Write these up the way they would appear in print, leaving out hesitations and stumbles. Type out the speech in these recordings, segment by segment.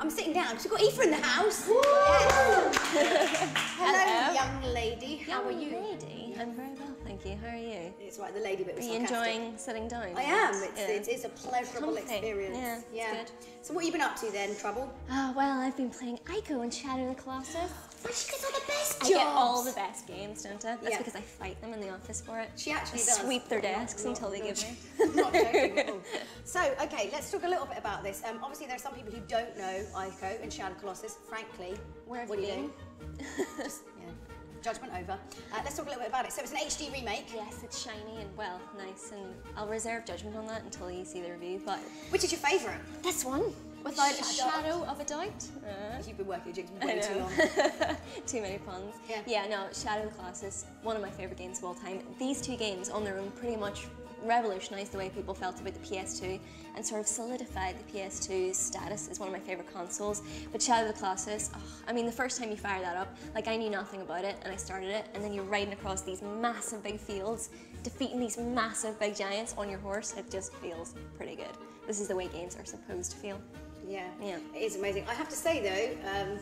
I'm sitting down because we've got Aoife in the house. Yes. Hello, young lady. How are you? Lady? I'm very well, thank you. How are you? It's right, the lady bit was sarcastic. Are you enjoying sitting down? I am. It is a pleasurable experience. Yeah, it's good. So what have you been up to then, Trouble? Well, I've been playing Ico and Shadow of the Colossus. Well, she gets all the best jobs. I get all the best games, don't I? That's because I fight them in the office for it. She actually does. Sweep their desks until they give me. I'm not joking at all. So, okay, let's talk a little bit about this. Obviously, there are some people who don't know Ico and Shadow of the Colossus. Frankly, what are you doing? Just, judgment over. Let's talk a little bit about it. So it's an HD remake. Yes, it's shiny and, well, nice, and I'll reserve judgment on that until you see the review. But which is your favourite? This one, without a shadow of a doubt. You've been working at Ginx way too long. Too many puns. Yeah, no, Shadow of the Colossus, one of my favourite games of all time. These two games on their own pretty much revolutionised the way people felt about the PS2 and sort of solidified the PS2's status as one of my favourite consoles. But Shadow of the Colossus, I mean, the first time you fire that up, like, I knew nothing about it and I started it, and then you're riding across these massive big fields, defeating these massive big giants on your horse. It just feels pretty good. This is the way games are supposed to feel. Yeah, it is amazing. I have to say though,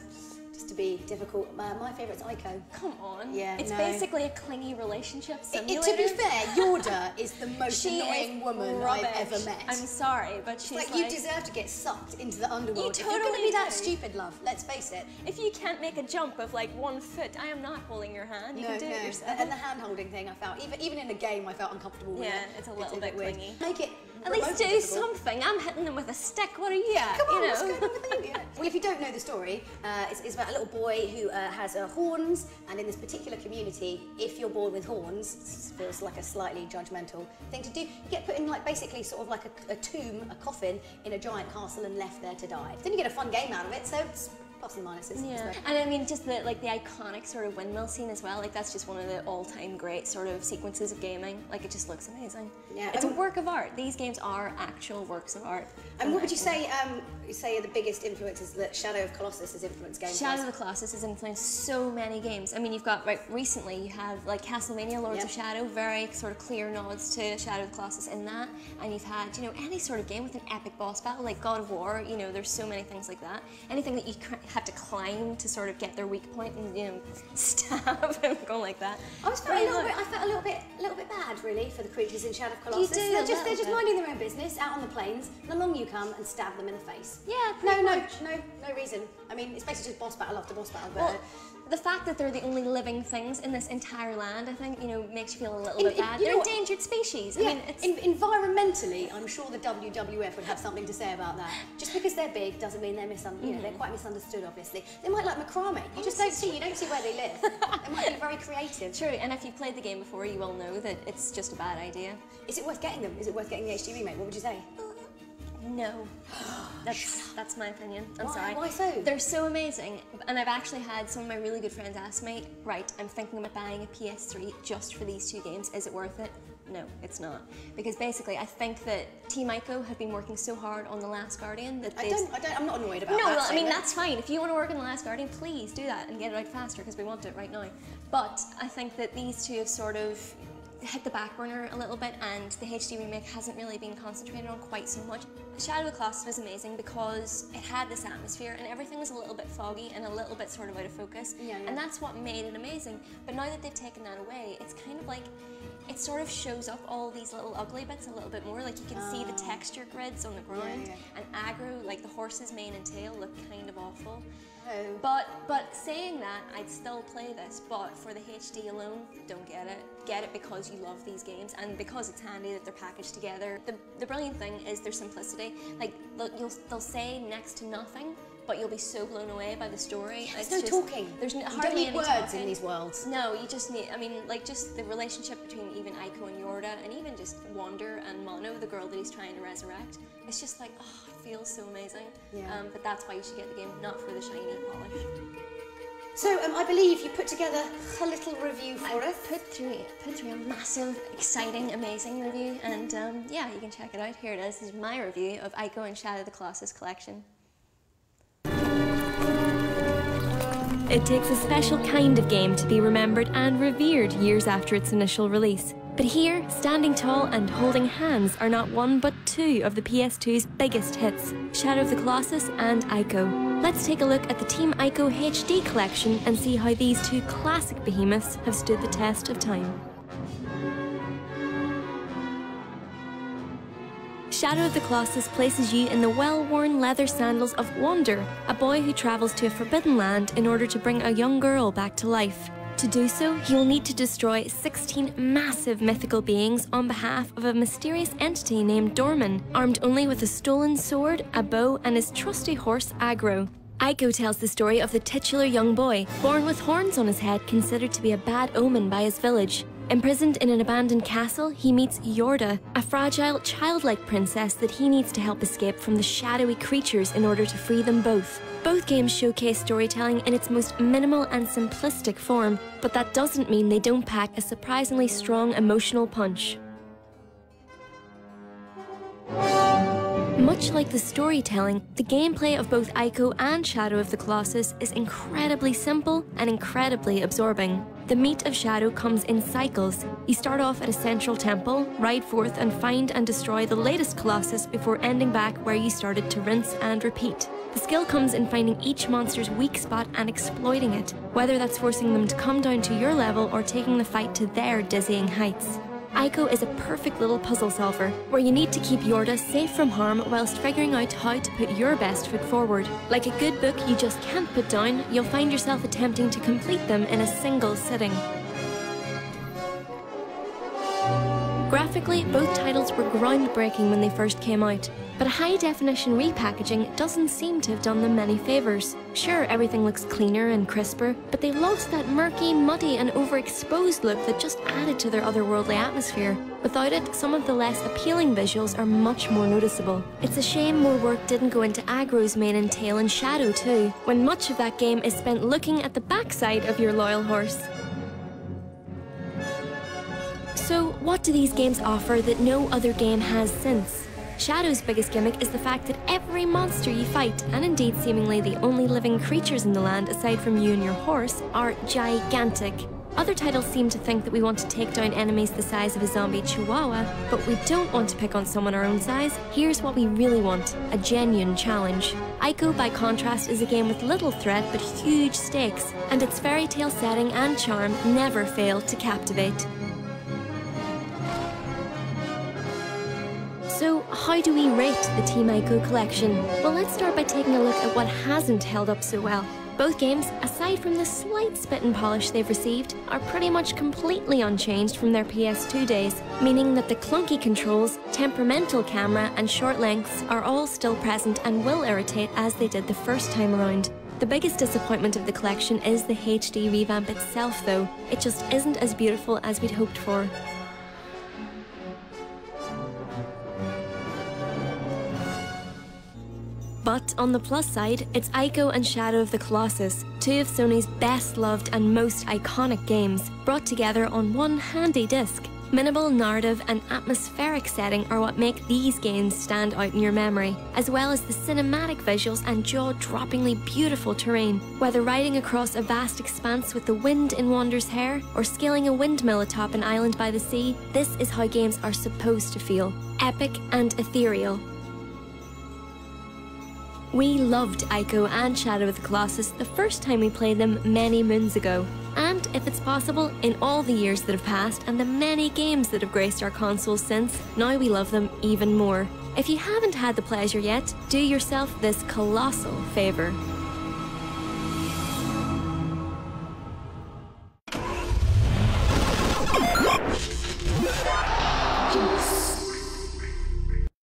just to be difficult, my favourite's Ico. Come on. Yeah, it's basically a clingy relationship simulator. To be fair, Yorda is the most annoying woman I've ever met. I'm sorry, but she's like, you deserve to get sucked into the underworld. You totally if you're going to be that stupid, love, let's face it. If you can't make a jump of like 1 foot, I am not holding your hand. You can do it yourself. And the hand-holding thing, I felt, even in the game, I felt uncomfortable with it. Yeah, it's a little bit clingy. Make it at least do something. I'm hitting them with a stick. What are you at? Come on, what's going on with you? Well, if you don't know the story, it's about a little boy who has horns, and in this particular community, if you're born with horns, this feels like a slightly judgmental thing to do, you get put in like basically sort of like a tomb, a coffin, in a giant castle and left there to die. Then you get a fun game out of it, so it's plus and minuses. Yeah, and I mean just the iconic sort of windmill scene as well. Like, that's just one of the all-time great sort of sequences of gaming. Like, it just looks amazing. Yeah, it's a work of art. These games are actual works of art. And what would you say are the biggest influences that Shadow of Colossus has influenced games? Shadow of the Colossus has influenced so many games. I mean, you've got recently you have like Castlevania, Lords of Shadow, very sort of clear nods to Shadow of the Colossus in that. And you've had any sort of game with an epic boss battle like God of War. There's so many things like that. Anything that you have to climb to sort of get their weak point and stab and go like that. I felt a little bit bad really for the creatures in Shadow of Colossus. They're just minding their own business out on the plains, and along you come and stab them in the face. Yeah, no reason. I mean, it's basically just boss battle after boss battle. But well, the fact that they're the only living things in this entire land, I think, makes you feel a little bit bad. They're endangered species. Yeah, I mean, environmentally, I'm sure the WWF would have something to say about that. Just because they're big doesn't mean they're they're quite misunderstood, obviously. They might like macrame. You just don't see where they live. They might be very creative. True, and if you've played the game before, you will know that it's just a bad idea. Is it worth getting them? Is it worth getting the HD remake? What would you say? No. That's my opinion. I'm sorry. Why so? They're so amazing, and I've actually had some of my really good friends ask me, right, I'm thinking about buying a PS3 just for these two games. Is it worth it? No, it's not. Because basically, I think that Team Ico have been working so hard on The Last Guardian that I'm not annoyed about that. No, well, I mean, that's fine. If you want to work on The Last Guardian, please do that and get it out faster, because we want it right now. But I think that these two have sort of hit the back burner a little bit, and the HD remake hasn't really been concentrated on quite so much. Shadow of the Colossus was amazing because it had this atmosphere and everything was a little bit foggy and a little bit sort of out of focus. And that's what made it amazing. But now that they've taken that away, it's kind of like, it sort of shows up all these little ugly bits a little bit more. Like, you can see the texture grids on the ground, and aggro, like the horse's mane and tail look kind of awful. But saying that, I'd still play this, but for the HD alone, don't get it. Get it because you love these games, and because it's handy that they're packaged together. The brilliant thing is their simplicity. Like, they'll say next to nothing, but you'll be so blown away by the story. There's no talking. There's hardly any words in these worlds. No, you just need, I mean, like, just the relationship between even Ico and Yorda, and even just Wander and Mono, the girl that he's trying to resurrect. It's just like, oh, it feels so amazing. But that's why you should get the game, not for the shiny polish. So, I believe you put together a little review for us. Put through a massive, exciting, amazing review, and yeah, you can check it out. Here it is. This is my review of Ico and Shadow of the Colossus Collection. It takes a special kind of game to be remembered and revered years after its initial release. But here, standing tall and holding hands are not one but two of the PS2's biggest hits, Shadow of the Colossus and Ico. Let's take a look at the Team Ico HD Collection and see how these two classic behemoths have stood the test of time. Shadow of the Colossus places you in the well-worn leather sandals of Wander, a boy who travels to a forbidden land in order to bring a young girl back to life. To do so, he will need to destroy 16 massive mythical beings on behalf of a mysterious entity named Dorman, armed only with a stolen sword, a bow, and his trusty horse Agro. Ico tells the story of the titular young boy, born with horns on his head, considered to be a bad omen by his village. Imprisoned in an abandoned castle, he meets Yorda, a fragile, childlike princess that he needs to help escape from the shadowy creatures in order to free them both. Both games showcase storytelling in its most minimal and simplistic form, but that doesn't mean they don't pack a surprisingly strong emotional punch. Much like the storytelling, the gameplay of both Ico and Shadow of the Colossus is incredibly simple and incredibly absorbing. The meat of Shadow comes in cycles. You start off at a central temple, ride forth and find and destroy the latest Colossus before ending back where you started to rinse and repeat. The skill comes in finding each monster's weak spot and exploiting it, whether that's forcing them to come down to your level or taking the fight to their dizzying heights. Ico is a perfect little puzzle solver, where you need to keep Yorda safe from harm whilst figuring out how to put your best foot forward. Like a good book you just can't put down, you'll find yourself attempting to complete them in a single sitting. Graphically, both titles were groundbreaking when they first came out, but a high-definition repackaging doesn't seem to have done them many favours. Sure, everything looks cleaner and crisper, but they lost that murky, muddy and overexposed look that just added to their otherworldly atmosphere. Without it, some of the less appealing visuals are much more noticeable. It's a shame more work didn't go into Agro's mane and tail and Shadow too, when much of that game is spent looking at the backside of your loyal horse. So, what do these games offer that no other game has since? Shadow's biggest gimmick is the fact that every monster you fight, and indeed seemingly the only living creatures in the land aside from you and your horse, are gigantic. Other titles seem to think that we want to take down enemies the size of a zombie chihuahua, but we don't want to pick on someone our own size. Here's what we really want, a genuine challenge. Ico, by contrast, is a game with little threat but huge stakes, and its fairy tale setting and charm never fail to captivate. So, how do we rate the Team Ico collection? Well, let's start by taking a look at what hasn't held up so well. Both games, aside from the slight spit and polish they've received, are pretty much completely unchanged from their PS2 days, meaning that the clunky controls, temperamental camera and short lengths are all still present and will irritate as they did the first time around. The biggest disappointment of the collection is the HD revamp itself though. It just isn't as beautiful as we'd hoped for. But on the plus side, it's Ico and Shadow of the Colossus, two of Sony's best loved and most iconic games, brought together on one handy disc. Minimal narrative and atmospheric setting are what make these games stand out in your memory, as well as the cinematic visuals and jaw-droppingly beautiful terrain. Whether riding across a vast expanse with the wind in Wander's hair, or scaling a windmill atop an island by the sea, this is how games are supposed to feel. Epic and ethereal. We loved Ico and Shadow of the Colossus the first time we played them many moons ago. And, if it's possible, in all the years that have passed and the many games that have graced our consoles since, now we love them even more. If you haven't had the pleasure yet, do yourself this colossal favour.